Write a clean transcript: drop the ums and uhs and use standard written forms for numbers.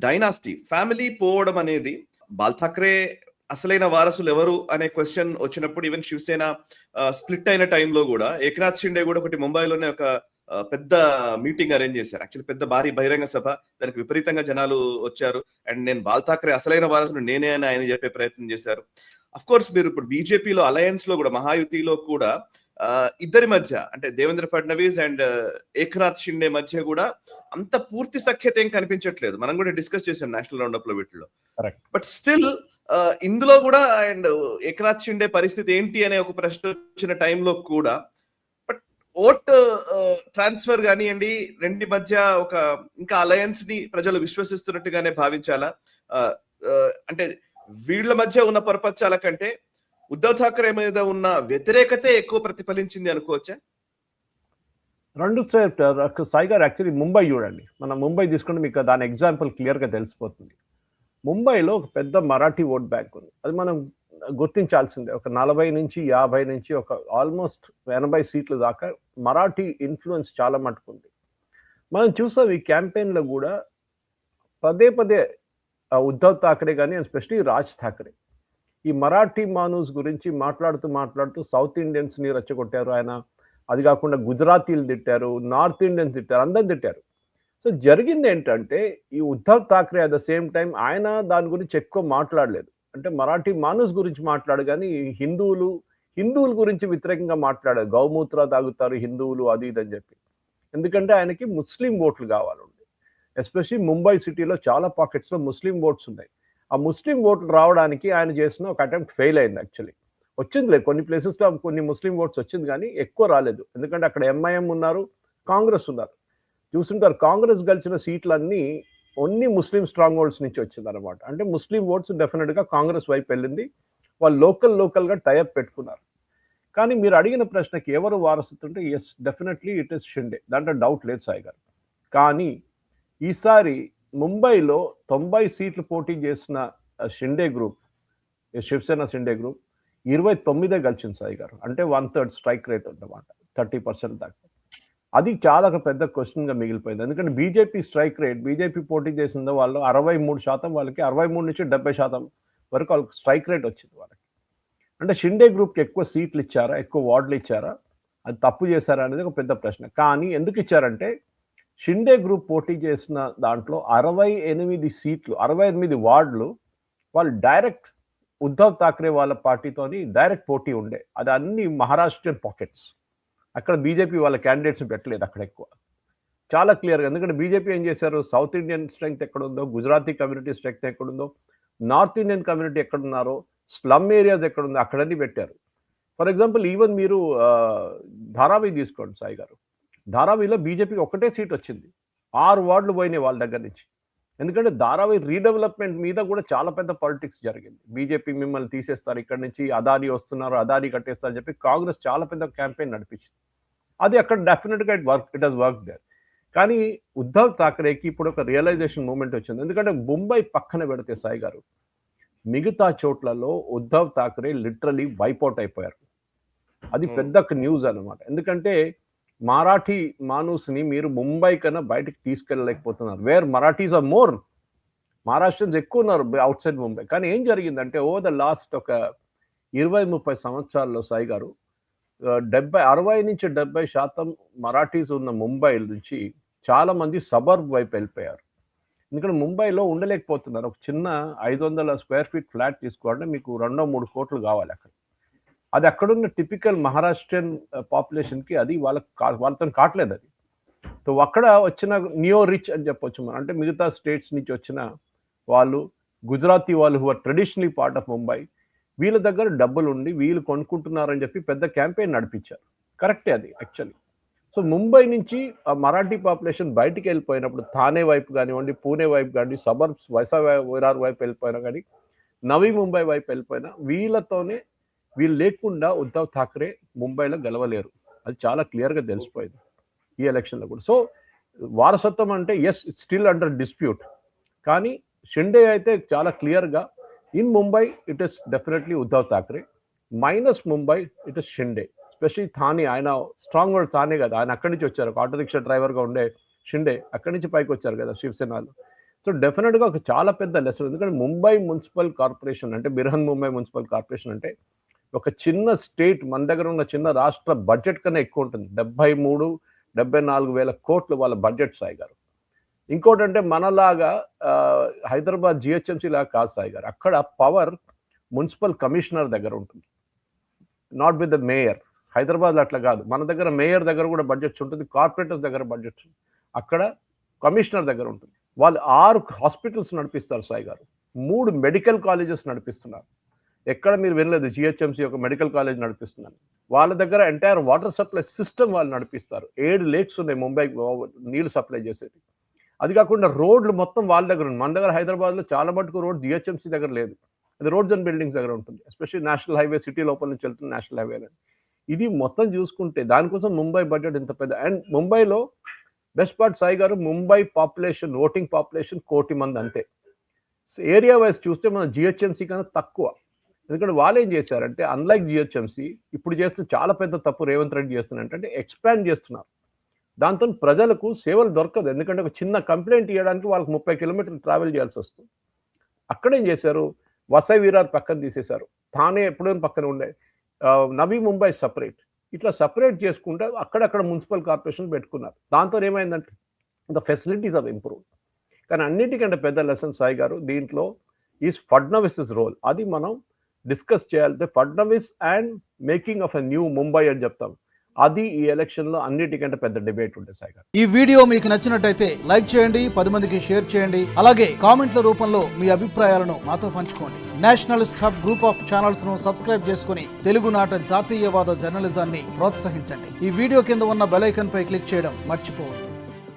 Dynasty family పోవడం అనేది ball Thackeray అసలైన వారసులు ఎవరు అనే క్వశ్చన్ వచ్చినప్పుడు ఈవెన్ శివసేన స్ప్లిట్ అయిన టైంలో కూడా ఏకనాథ్ షిండే కూడా ఒకటి ముంబైలోనే ఒక పెద్ద మీటింగ్ అరేంజ్ చేశారు. యాక్చువల్లీ పెద్ద భారీ బహిరంగ సభ, దానికి విపరీతంగా జనాలు వచ్చారు. అండ్ నేను బాల్ ఠాక్రే అసలైన వారసులు నేనే అని ఆయన చెప్పే ప్రయత్నం చేశారు. అఫ్ కోర్స్ మీరు ఇప్పుడు బీజేపీలో అలయన్స్ లో కూడా మహాయుతిలో కూడా ఇద్దరి మధ్య అంటే దేవేంద్ర ఫడ్నవీస్ అండ్ ఏకనాథ్ షిండే మధ్య కూడా అంత పూర్తి సఖ్యత ఏం కనిపించట్లేదు. మనం కూడా డిస్కస్ చేసాం నేషనల్ రౌండప్ లో వీటిలో. బట్ స్టిల్ ఇందులో కూడా అండ్ ఏకనాథ్ షిండే పరిస్థితి ఏంటి అనే ఒక ప్రశ్న వచ్చిన టైంలో కూడా బట్ ఓట్ ట్రాన్స్ఫర్ కానివ్వండి, రెండి మధ్య ఒక ఇంకా అలయన్స్ ని ప్రజలు విశ్వసిస్తున్నట్టుగానే భావించాలా? అంటే వీళ్ళ మధ్య ఉన్న పరపచ్చాల కంటే ఉద్ధవ్ ఠాక్రే మీద ఉన్న వ్యతిరేకతే ఎక్కువ ప్రతిఫలించింది అనుకోవచ్చా? రెండు సాయి గారు యాక్చువల్లీ ముంబై చూడండి, మనం ముంబై తీసుకుంటే మీకు దాని ఎగ్జాంపుల్ క్లియర్గా తెలిసిపోతుంది. ముంబైలో ఒక పెద్ద మరాఠీ ఓట్ బ్యాంక్ ఉంది, అది మనం గుర్తించాల్సిందే. ఒక 40 నుంచి 50 నుంచి ఒక ఆల్మోస్ట్ 80 సీట్లు దాకా మరాఠీ ఇన్ఫ్లుయెన్స్ చాలా మటుకుంది. మనం చూసాం ఈ క్యాంపెయిన్లో కూడా పదే పదే ఉద్ధవ్ ఠాక్రే కానీ ఎస్పెషలీ రాజ్ ఠాక్రే ఈ మరాఠీ మానూస్ గురించి మాట్లాడుతూ సౌత్ ఇండియన్స్ని రెచ్చగొట్టారు ఆయన. అది కాకుండా గుజరాతీలు తిట్టారు, నార్త్ ఇండియన్స్ తిట్టారు, అందరు తిట్టారు. సో జరిగింది ఏంటంటే ఈ Uddhav Thackeray at the same time ఆయన దాని గురించి ఎక్కువ మాట్లాడలేదు. అంటే మరాఠీ మానూస్ గురించి మాట్లాడు కానీ హిందువుల గురించి వ్యతిరేకంగా మాట్లాడారు. గౌమూత్ర తాగుతారు హిందువులు అది ఇది అని చెప్పి. ఎందుకంటే ఆయనకి ముస్లిం ఓట్లు కావాలండి. ఎస్పెషలీ ముంబై సిటీలో చాలా పాకెట్స్లో ముస్లిం ఓట్స్ ఉన్నాయి. ఆ ముస్లిం ఓట్లు రావడానికి ఆయన చేసిన ఒక అటెంప్ట్ ఫెయిల్ అయింది. యాక్చువల్లీ వచ్చిందిలే, కొన్ని ప్లేసెస్లో కొన్ని ముస్లిం ఓట్స్ వచ్చింది కానీ ఎక్కువ రాలేదు. ఎందుకంటే అక్కడ ఎంఐఎం ఉన్నారు, కాంగ్రెస్ ఉన్నారు. చూస్తుంటారు కాంగ్రెస్ గెలిచిన సీట్లన్నీ ఓన్లీ ముస్లిం స్ట్రాంగ్ హోల్డ్స్ నుంచి వచ్చింది అనమాట. అంటే ముస్లిం ఓట్స్ డెఫినెట్గా కాంగ్రెస్ వైపు వెళ్ళింది. వాళ్ళు లోకల్గా టైఅప్ పెట్టుకున్నారు. కానీ మీరు అడిగిన ప్రశ్నకి ఎవరు వారసులు అంటే yes definitely it is Shinde, దాంట్లో డౌట్ లేదు సాయి గారు. కానీ ఈసారి ముంబైలో 90 సీట్లు పోటీ చేసిన షిండే గ్రూప్, శివసేన షిండే గ్రూప్ 29 గెలిచింది సాయి గారు. అంటే 1/3 స్ట్రైక్ రేట్ అన్నమాట, 30% దాకా. అది చాలా పెద్ద క్వశ్చన్గా మిగిలిపోయింది. ఎందుకంటే బీజేపీ స్ట్రైక్ రేట్, బీజేపీ పోటీ చేసిందో వాళ్ళు 63%, వాళ్ళకి 63 నుంచి 70% వరకు వాళ్ళకి స్ట్రైక్ రేట్ వచ్చింది వాళ్ళకి. అంటే షిండే గ్రూప్కి ఎక్కువ సీట్లు ఇచ్చారా, ఎక్కువ వార్డులు ఇచ్చారా, అది తప్పు చేశారా అనేది ఒక పెద్ద ప్రశ్న. కానీ ఎందుకు ఇచ్చారంటే షిండే గ్రూప్ పోటీ చేసిన దాంట్లో 68 సీట్లు, 68 వార్డులు వాళ్ళు డైరెక్ట్ ఉద్ధవ్ ఠాక్రే వాళ్ళ పార్టీతోని డైరెక్ట్ పోటీ ఉండే. అది అన్ని మహారాష్ట్రన్ పాకెట్స్. అక్కడ బీజేపీ వాళ్ళ క్యాండిడేట్స్ పెట్టలేదు అక్కడ ఎక్కువ. చాలా క్లియర్గా, ఎందుకంటే బీజేపీ ఏం చేశారు, సౌత్ ఇండియన్ స్ట్రెంగ్త్ ఎక్కడుందో, గుజరాతీ కమ్యూనిటీ స్ట్రెంగ్త్ ఎక్కడుందో, నార్త్ ఇండియన్ కమ్యూనిటీ ఎక్కడున్నారో, స్లమ్ ఏరియాస్ ఎక్కడుందో అక్కడన్నీ పెట్టారు. ఫర్ ఎగ్జాంపుల్ ఈవెన్ మీరు ధారావి తీసుకోండి సాయి గారు. ధారావిలో బీజేపీకి ఒకటే సీట్ వచ్చింది, 6 వార్డులు పోయినాయి వాళ్ళ దగ్గర నుంచి. ఎందుకంటే ధారావి రీడెవలప్మెంట్ మీద కూడా చాలా పెద్ద పాలిటిక్స్ జరిగింది. బీజేపీ మిమ్మల్ని తీసేస్తారు ఇక్కడ నుంచి, అదాని వస్తున్నారు, అదాని కట్టేస్తారు అని చెప్పి కాంగ్రెస్ చాలా పెద్ద క్యాంపెయిన్ నడిపించింది. అది అక్కడ డెఫినెట్గా ఇట్ హస్ వర్క్ దేర్. కానీ ఉద్ధవ్ ఠాక్రేకి ఇప్పుడు ఒక రియలైజేషన్ మూమెంట్ వచ్చింది. ఎందుకంటే ముంబై పక్కన పెడితే సాయి గారు మిగతా చోట్లలో ఉద్ధవ్ ఠాక్రే లిటరలీ వైపౌట్ అయిపోయారు. అది పెద్ద న్యూస్ అనమాట. ఎందుకంటే మరాఠీ మానూస్ని మీరు ముంబై కన్నా బయటకు తీసుకెళ్ళలేకపోతున్నారు. వేర్ మరాఠీస్ ఆర్ మోర్, మహారాష్ట్రన్స్ ఎక్కువ ఉన్నారు అవుట్ సైడ్ ముంబై. కానీ ఏం జరిగిందంటే ఓవర్ ద లాస్ట్ ఒక 20-30 సంవత్సరాల్లో సాయి గారు 60 నుంచి 70% మరాఠీస్ ఉన్న ముంబై నుంచి చాలా మంది సబర్బ్ వైపు వెళ్ళిపోయారు. ఎందుకంటే ముంబైలో ఉండలేకపోతున్నారు. ఒక చిన్న 500 స్క్వేర్ ఫీట్ ఫ్లాట్ తీసుకోవాలంటే మీకు 2-3 కోట్లు కావాలి అక్కడ. అది అక్కడున్న టిపికల్ మహారాష్ట్రన్ పాపులేషన్కి అది వాళ్ళతో కావట్లేదు. అది సో అక్కడ వచ్చిన నియో రిచ్ అని చెప్పొచ్చు మనం. అంటే మిగతా స్టేట్స్ నుంచి వచ్చిన వాళ్ళు, గుజరాతీ వాళ్ళు who are traditionally part of Mumbai, వీళ్ళ దగ్గర డబ్బులు ఉండి వీళ్ళు కొనుక్కుంటున్నారని చెప్పి పెద్ద క్యాంపెయిన్ నడిపించారు. కరెక్టే అది యాక్చువల్లీ. సో ముంబై నుంచి ఆ మరాఠీ పాపులేషన్ బయటికి వెళ్ళిపోయినప్పుడు థానే వైపు కానివ్వండి, పూణే వైపు కానీ, సబర్బ్స్ విరార్ వైపు వెళ్ళిపోయినా కానీ, నవీ ముంబై వైపు వెళ్ళిపోయినా వీళ్ళు లేకుండా ఉద్ధవ్ ఠాక్రే ముంబైలో గెలవలేరు. అది చాలా క్లియర్గా తెలిసిపోయింది ఈ ఎలక్షన్లో కూడా. సో వారసత్వం అంటే yes it's still under dispute. కానీ షిండే అయితే చాలా క్లియర్గా in Mumbai it is definitely Uddhav Thackeray, minus Mumbai it is Shinde. Specially Thane, ఆయన స్ట్రాంగ్ వర్డ్ థానే కదా, ఆయన అక్కడి నుంచి వచ్చారు. ఆటో రిక్షా డ్రైవర్గా ఉండే షిండే అక్కడి నుంచి పైకి వచ్చారు కదా శివసేనలో. సో డెఫినెట్గా ఒక చాలా పెద్ద లెసన్. ఎందుకంటే ముంబై మున్సిపల్ కార్పొరేషన్ అంటే బిర్హన్ ముంబై మున్సిపల్ కార్పొరేషన్ అంటే ఒక చిన్న స్టేట్, మన దగ్గర ఉన్న చిన్న రాష్ట్ర బడ్జెట్ కన్నా ఎక్కువ ఉంటుంది. 73-74 వేల కోట్లు వాళ్ళ బడ్జెట్ సాయి గారు. ఇంకోటంటే మనలాగా హైదరాబాద్ జిహెచ్ఎంసీ లాగా కాదు సాయి గారు. అక్కడ పవర్ మున్సిపల్ కమిషనర్ దగ్గర ఉంటుంది, నాట్ విత్ ద మేయర్. హైదరాబాద్లో అట్లా కాదు. మన దగ్గర మేయర్ దగ్గర కూడా బడ్జెట్స్ ఉంటుంది, కార్పొరేటర్స్ దగ్గర బడ్జెట్స్, అక్కడ కమిషనర్ దగ్గర ఉంటుంది. వాళ్ళు 6 హాస్పిటల్స్ నడిపిస్తారు సాయి గారు, 3 మెడికల్ కాలేజెస్ నడిపిస్తున్నారు. ఎక్కడ మీరు వినలేదు జిహెచ్ఎంసీ ఒక మెడికల్ కాలేజ్ నడిపిస్తున్నారు. వాళ్ళ దగ్గర ఎంటైర్ వాటర్ సప్లై సిస్టమ్ వాళ్ళు నడిపిస్తారు. 7 లేక్స్ ఉన్నాయి ముంబై నీళ్లు సప్లై చేసేది. అది కాకుండా రోడ్లు మొత్తం వాళ్ళ దగ్గర ఉంది. మన దగ్గర హైదరాబాద్లో చాలా మటుకు రోడ్ జిహెచ్ఎంసీ దగ్గర లేదు, అది రోడ్స్ అండ్ బిల్డింగ్స్ దగ్గర ఉంటుంది. ఎస్పెషల్లీ నేషనల్ హైవే, సిటీ లోపల నుంచి వెళ్తున్న నేషనల్ హైవే. ఇది మొత్తం చూసుకుంటే దానికోసం ముంబై బడ్జెట్ ఇంత పెద్ద. అండ్ ముంబైలో బెస్ట్ పార్ట్ సాయి గారు, ముంబై పాపులేషన్, ఓటింగ్ పాపులేషన్ 1 కోటి మంది అంతే. ఏరియా వైజ్ చూస్తే మన జిహెచ్ఎంసీ కన్నా తక్కువ. ఎందుకంటే వాళ్ళు ఏం చేశారంటే అన్లైక్ జిహెచ్ఎంసీ ఇప్పుడు చేస్తున్న చాలా పెద్ద తప్పు రేవంత్ రెడ్డి చేస్తున్నారు అంటే ఎక్స్పాండ్ చేస్తున్నారు. దాంతో ప్రజలకు సేవలు దొరకదు. ఎందుకంటే ఒక చిన్న కంప్లైంట్ ఇవ్వడానికి వాళ్ళకి 30 కిలోమీటర్లు ట్రావెల్ చేయాల్సి వస్తుంది. అక్కడేం చేశారు, వసై విరార్ పక్కన తీసేశారు, థానే ఎప్పుడైనా పక్కన ఉండే, నవీ ముంబై సపరేట్. ఇట్లా సపరేట్ చేసుకుంటే అక్కడక్కడ మున్సిపల్ కార్పొరేషన్ పెట్టుకున్నారు. దాంతో ఏమైందంటే ద ఫెసిలిటీస్ ఆర్ ఇంప్రూవ్. కానీ అన్నిటికంటే పెద్ద లెసన్ సాయి గారు దీంట్లో ఈజ్ ఫడ్నవీస్ రోల్. అది మనం డిస్కస్ చేయాలంటే Fadnavis and making of a new Mumbai అని చెప్తాం. అది ఈ ఎలక్షన్ లో అన్నిటికంటే పెద్ద డిబేట్ ఉంటుంది సాయి గారు. ఈ వీడియో మీకు నచ్చినట్టయితే లైక్ చేయండి, 10 మందికి షేర్ చేయండి. అలాగే కామెంట్ల రూపంలో మీ అభిప్రాయాలను మాతో పంచుకోండి. Nationalist hub group of channels ను సబ్స్క్రైబ్ చేసుకుని తెలుగునాట జాతీయవాద జర్నలిజాన్ని ప్రోత్సహించండి. ఈ వీడియో కింద ఉన్న బెల్ ఐకాన్ పై క్లిక్ చేయడం మర్చిపోవద్దు.